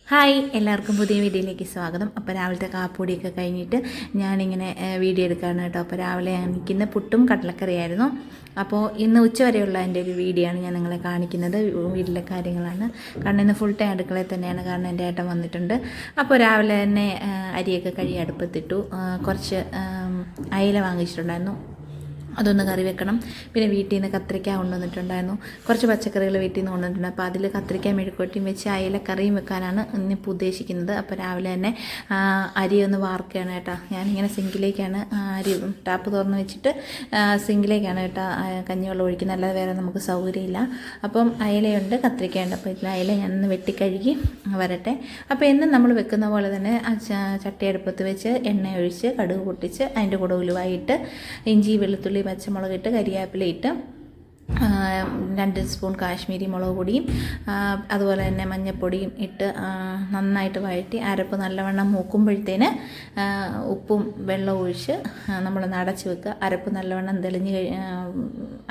Hi, എല്ലാവർക്കും പുതിയ വീഡിയോയിലേക്ക് സ്വാഗതം. അപ്പോൾ രാവിലത്തെ കാപ്പൂടിയൊക്കെ കഴിഞ്ഞിട്ട് ഞാനിങ്ങനെ വീഡിയോ എടുക്കുകയാണ് കേട്ടോ. അപ്പോൾ രാവിലെ എനിക്കിന്ന് പുട്ടും കടലക്കറിയായിരുന്നു. അപ്പോൾ ഇന്ന് ഉച്ചവരെയുള്ള എൻ്റെ ഒരു വീഡിയോ ആണ് ഞാൻ നിങ്ങളെ കാണിക്കുന്നത്. വീട്ടിലെ കാര്യങ്ങളാണ്. കാരണം ഇന്ന് ഫുൾ ടൈം അടുക്കളയിൽ തന്നെയാണ്, കാരണം എൻ്റെ ഏട്ടൻ വന്നിട്ടുണ്ട്. അപ്പോൾ രാവിലെ തന്നെ അരിയൊക്കെ കഴുകി അടുപ്പത്തിട്ടു. കുറച്ച് അയില വാങ്ങിച്ചിട്ടുണ്ടായിരുന്നു, അതൊന്ന് കറി വെക്കണം. പിന്നെ വീട്ടിൽ നിന്ന് കത്തിരിക്ക കൊണ്ടുവന്നിട്ടുണ്ടായിരുന്നു. കുറച്ച് പച്ചക്കറികൾ വീട്ടിൽ നിന്ന് കൊണ്ടുവന്നിട്ടുണ്ട്. അപ്പോൾ അതിൽ കത്തിരിക്ക മെഴുക്കുവരട്ടിയും വെച്ച് അയില കറിയും വെക്കാനാണ് ഇന്നിപ്പോൾ ഉദ്ദേശിക്കുന്നത്. അപ്പോൾ രാവിലെ തന്നെ അരി ഒന്ന് വാർക്കുകയാണ് കേട്ടോ. ഞാനിങ്ങനെ സിങ്കിലേക്കാണ് അരി ടാപ്പ് തുറന്ന് വെച്ചിട്ട് സിങ്കിലേക്കാണ് കേട്ടോ കഞ്ഞിവെള്ളം ഒഴിക്കുന്നത്. അല്ലാതെ വേറെ നമുക്ക് സൗകര്യമില്ല. അപ്പം അയിലയുണ്ട്, കത്തിരിക്കയുണ്ട്. അപ്പോൾ ഇതിൽ അയില ഞാനൊന്ന് വെട്ടിക്കഴുകി വരട്ടെ. അപ്പോൾ എന്നും നമ്മൾ വെക്കുന്ന പോലെ തന്നെ ചട്ടി അടുപ്പത്ത് വെച്ച് എണ്ണ ഒഴിച്ച് കടുക് പൊട്ടിച്ച് അതിൻ്റെ കൂടെ ഉലുവായിട്ട് ഇഞ്ചി വെളുത്തുള്ളി പച്ചമുളക് ഇട്ട് കരിവേപ്പില ഇട്ട് 2 സ്പൂൺ കാശ്മീരി മുളക് പൊടിയും അതുപോലെ തന്നെ മഞ്ഞൾപ്പൊടിയും ഇട്ട് നന്നായിട്ട് വഴറ്റി അരപ്പ് നല്ലവണ്ണം മൂക്കുമ്പോഴത്തേന് ഉപ്പും വെള്ളവും ഒഴിച്ച് നമ്മളൊന്ന് അടച്ച് വെക്കുക. അരപ്പ് നല്ലവണ്ണം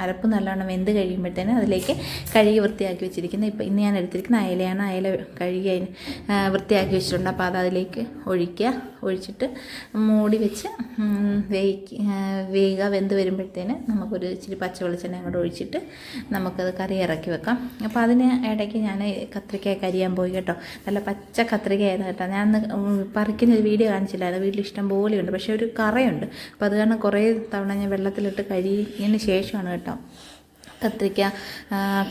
അരപ്പ് നല്ലവണ്ണം വെന്ത് കഴിയുമ്പോഴത്തേന് അതിലേക്ക് കഴുകി വൃത്തിയാക്കി വെച്ചിരിക്കുന്നത്, ഇപ്പം ഇന്ന് ഞാൻ എടുത്തിരിക്കുന്ന അയലയാണ്. അയല കഴുകി വൃത്തിയാക്കി വെച്ചിട്ടുണ്ട്. അപ്പോൾ അതിലേക്ക് ഒഴിച്ചിട്ട് മൂടി വെച്ച് വേഗം വെന്ത് വരുമ്പോഴത്തേന് നമുക്കൊരു ഇച്ചിരി പച്ച വെളിച്ചെണ്ണ അങ്ങോട്ട് ഒഴിച്ചിട്ട് നമുക്കത് കറി ഇറക്കി വെക്കാം. അപ്പോൾ അതിന് ഇടയ്ക്ക് ഞാൻ കത്രിക്ക കരിയാൻ പോയി കേട്ടോ. നല്ല പച്ച കത്രികയായിരുന്നു കേട്ടോ. ഞാൻ പറിക്കുന്ന ഒരു വീഡിയോ കാണിച്ചില്ലായിരുന്നു. വീട്ടിൽ ഇഷ്ടം പോലെയുണ്ട്, പക്ഷേ ഒരു കറയുണ്ട്. അപ്പോൾ അത് കാരണം കുറേ തവണ ഞാൻ വെള്ളത്തിലിട്ട് കഴിയുന്നതിന് ശേഷമാണ് കേട്ടോ കത്രിക്ക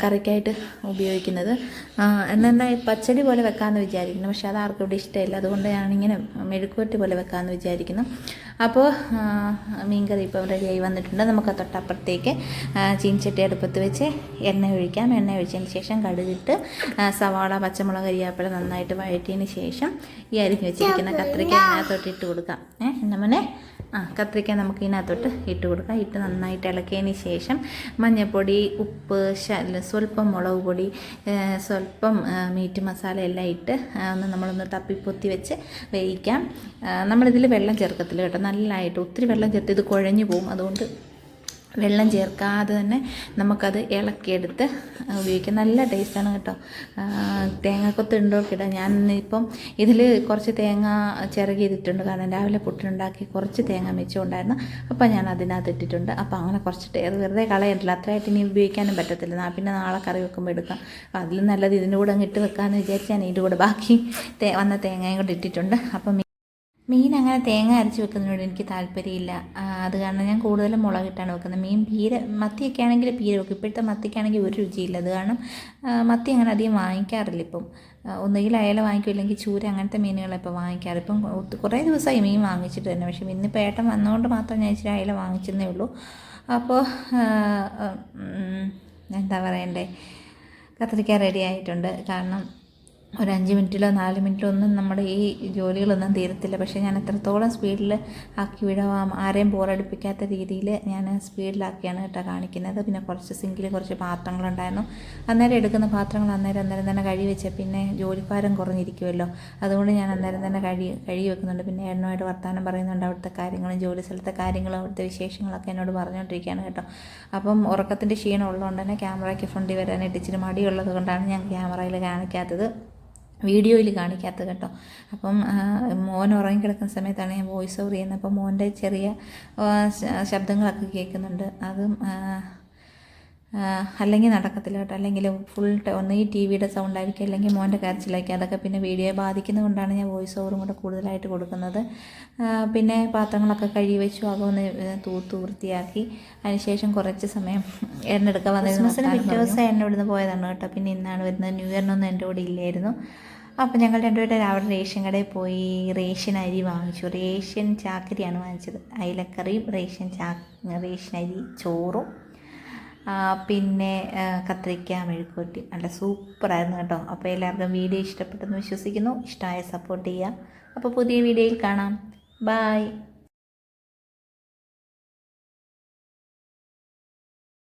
കറിക്കായിട്ട് ഉപയോഗിക്കുന്നത്. എന്നെന്താ പച്ചടി പോലെ വെക്കാമെന്ന് വിചാരിക്കുന്നു, പക്ഷേ അത് ആർക്കും ഇവിടെ ഇഷ്ടമില്ല. അതുകൊണ്ട് ഞാനിങ്ങനെ മെഴുക്കുവരട്ടി പോലെ വെക്കാമെന്ന് വിചാരിക്കുന്നു. അപ്പോൾ മീൻകറി ഇപ്പോൾ റെഡിയായി വന്നിട്ടുണ്ട്. നമുക്ക് തൊട്ടപ്പുറത്തേക്ക് ചീനച്ചട്ടി അടുപ്പത്ത് വെച്ച് എണ്ണ ഒഴിക്കാം. എണ്ണ ഒഴിച്ചതിന് ശേഷം കടുകിട്ട് സവാള പച്ചമുളക് കരിയാപ്പില നന്നായിട്ട് വഴറ്റിയതിന് ശേഷം ഈ അരിഞ്ഞ് വെച്ചിരിക്കുന്ന കത്രിക്ക ഇതിനകത്തോട്ട് ഇട്ട് കൊടുക്കാം. എന്നമനെ കത്രിക്ക നമുക്ക് ഇതിനകത്തോട്ട് ഇട്ട് കൊടുക്കാം. ഇട്ട് നന്നായിട്ട് ഇളക്കിയതിന് ശേഷം മഞ്ഞൾപ്പൊടി, ഉപ്പ്, സ്വല്പം മുളക് പൊടി, സ്വല്പം മീറ്റ് മസാല എല്ലാം ഇട്ട് നമ്മളൊന്ന് തപ്പിപ്പൊത്തി വെച്ച് വേവിക്കാം. നമ്മളിതിൽ വെള്ളം ചേർക്കത്തില്ല കേട്ടോ. നല്ലതായിട്ട് ഒത്തിരി വെള്ളം ചേർത്ത് ഇത് കുഴഞ്ഞു പോകും. അതുകൊണ്ട് വെള്ളം ചേർക്കാതെ തന്നെ നമുക്കത് ഇളക്കിയെടുത്ത് ഉപയോഗിക്കാം. നല്ല ടേസ്റ്റാണ് കേട്ടോ. തേങ്ങാക്കൊത്ത് ഉണ്ടോക്കിടാം. ഞാൻ ഇപ്പം ഇതിൽ കുറച്ച് തേങ്ങ ചിരകിയിട്ടുണ്ട്, കാരണം രാവിലെ പുട്ടിനുണ്ടാക്കി കുറച്ച് തേങ്ങ മിച്ചമുണ്ടായിരുന്നു. അപ്പോൾ ഞാൻ അതിനകത്ത് ഇട്ടിട്ടുണ്ട്. അപ്പോൾ അങ്ങനെ കുറച്ചിട്ട് അത് വെറുതെ കളയണ്ടല്ലോ, അത്രയായിട്ട് ഇനി ഉപയോഗിക്കാനും പറ്റത്തില്ല. പിന്നെ നാളെ കറി വെക്കുമ്പോൾ എടുക്കാം. അപ്പോൾ അതിൽ നല്ലത് ഇതിൻ്റെ കൂടെ അങ്ങ് ഇട്ട് വെക്കാമെന്ന് വിചാരിച്ച് ഞാൻ ഇതിൻ്റെ കൂടെ ബാക്കി വന്ന തേങ്ങയും കൂടെ ഇട്ടിട്ടുണ്ട്. അപ്പം മീൻ അങ്ങനെ തേങ്ങ അരച്ച് വെക്കുന്നതിനോട് എനിക്ക് താല്പര്യമില്ല. അത് കാരണം ഞാൻ കൂടുതലും മുളകിട്ടാണ് വെക്കുന്നത്. മീൻ മത്തിയൊക്കെ ആണെങ്കിൽ പീര വെക്കും. ഇപ്പോഴത്തെ മത്തിക്കാണെങ്കിൽ ഒരു രുചിയില്ല. അത് കാരണം മത്തി അങ്ങനെ അധികം വാങ്ങിക്കാറില്ല. ഇപ്പം ഒന്നുകിൽ അയല വാങ്ങിക്കും, ഇല്ലെങ്കിൽ ചൂര, അങ്ങനത്തെ മീനുകളെ ഇപ്പോൾ വാങ്ങിക്കാറ്. ഇപ്പം കുറേ ദിവസമായി മീൻ വാങ്ങിച്ചിട്ട് തന്നെ. പക്ഷേ ഇന്നിപ്പോൾ ഏട്ടൻ വന്നതുകൊണ്ട് മാത്രം ഞാൻ ഇച്ചിരി അയല വാങ്ങിച്ചെന്നേ ഉള്ളൂ. അപ്പോൾ എന്താ പറയണ്ടേ, കത്തിരിക്ക റെഡി ആയിട്ടുണ്ട്. കാരണം ഒരു 5 മിനിറ്റിലോ 4 മിനിറ്റിലോ ഒന്നും നമ്മുടെ ഈ ജോലികളൊന്നും തീരത്തില്ല. പക്ഷേ ഞാൻ എത്രത്തോളം സ്പീഡിൽ ആക്കി വിടാം, ആരെയും ബോറടിപ്പിക്കാത്ത രീതിയിൽ ഞാൻ സ്പീഡിലാക്കിയാണ് കേട്ടോ കാണിക്കുന്നത്. പിന്നെ കുറച്ച് സിങ്കിൽ കുറച്ച് പാത്രങ്ങളുണ്ടായിരുന്നു. അന്നേരം എടുക്കുന്ന പാത്രങ്ങൾ അന്നേരം തന്നെ കഴുകി വെച്ചാൽ പിന്നെ ജോലിഭാരം കുറഞ്ഞിരിക്കുമല്ലോ. അതുകൊണ്ട് ഞാൻ അന്നേരം തന്നെ കഴുകി വെക്കുന്നുണ്ട്. പിന്നെ എണ്ണമായിട്ട് വർത്തമാനം പറയുന്നുണ്ട്. അവിടുത്തെ കാര്യങ്ങളും ജോലി സ്ഥലത്തെ കാര്യങ്ങളും അവിടുത്തെ വിശേഷങ്ങളൊക്കെ എന്നോട് പറഞ്ഞുകൊണ്ടിരിക്കുകയാണ് കേട്ടോ. അപ്പം ഉറക്കത്തിൻ്റെ ക്ഷീണം ഉള്ളതുകൊണ്ട് തന്നെ ക്യാമറയ്ക്ക് ഫ്രണ്ടിൽ വരാനായിട്ട് ഇച്ചിരി മടിയുള്ളത് കൊണ്ടാണ് ഞാൻ ക്യാമറയിൽ കാണിക്കാത്തത്, വീഡിയോയിൽ കാണിക്കാത്തത് കേട്ടോ. അപ്പം മോൻ ഉറങ്ങിക്കിടക്കുന്ന സമയത്താണ് ഞാൻ വോയിസ് ഓവർ ചെയ്യുന്നത്. അപ്പം മോൻ്റെ ചെറിയ ശബ്ദങ്ങളൊക്കെ കേൾക്കുന്നുണ്ട്. അതും അല്ലെങ്കിൽ നടക്കത്തില്ല കേട്ടോ. അല്ലെങ്കിൽ ഫുൾ ഒന്ന് ഈ ടി വിയുടെ സൗണ്ട് ആയിരിക്കും, അല്ലെങ്കിൽ മോൻ്റെ കരച്ചിലായിരിക്കും. അതൊക്കെ പിന്നെ വീഡിയോയെ ബാധിക്കുന്നതുകൊണ്ടാണ് ഞാൻ വോയിസ് ഓവറും കൂടെ കൂടുതലായിട്ട് കൊടുക്കുന്നത്. പിന്നെ പാത്രങ്ങളൊക്കെ കഴുകി വെച്ചു, അതൊന്ന് തൂത്ത് വൃത്തിയാക്കി. അതിനുശേഷം കുറച്ച് സമയം എണ്ണ എടുക്കാൻ വന്നത്. ക്രിസ്മസിന് പിറ്റേ ദിവസം എണ്ണ ഇവിടുന്ന് പോയതാണ് കേട്ടോ. പിന്നെ ഇന്നാണ് വരുന്നത്. ന്യൂ ഇയറിനൊന്നും എൻ്റെ കൂടെ ഇല്ലായിരുന്നു. അപ്പോൾ ഞങ്ങൾ രണ്ടുപേരും രാവിലെ റേഷൻ കടയിൽ പോയി റേഷൻ അരി വാങ്ങിച്ചു. റേഷൻ ചാക്കരിയാണ് വാങ്ങിച്ചത്. അയിലക്കറിയും റേഷൻ അരി ചോറും പിന്നെ കത്രിക്ക മെഴുക്കുവരട്ടി. നല്ല സൂപ്പറായിരുന്നു കേട്ടോ. അപ്പോൾ എല്ലാവർക്കും വീഡിയോ ഇഷ്ടപ്പെട്ടെന്ന് വിശ്വസിക്കുന്നു. ഇഷ്ടമായ സപ്പോർട്ട് ചെയ്യുക. അപ്പോൾ പുതിയ വീഡിയോയിൽ കാണാം. ബായ്.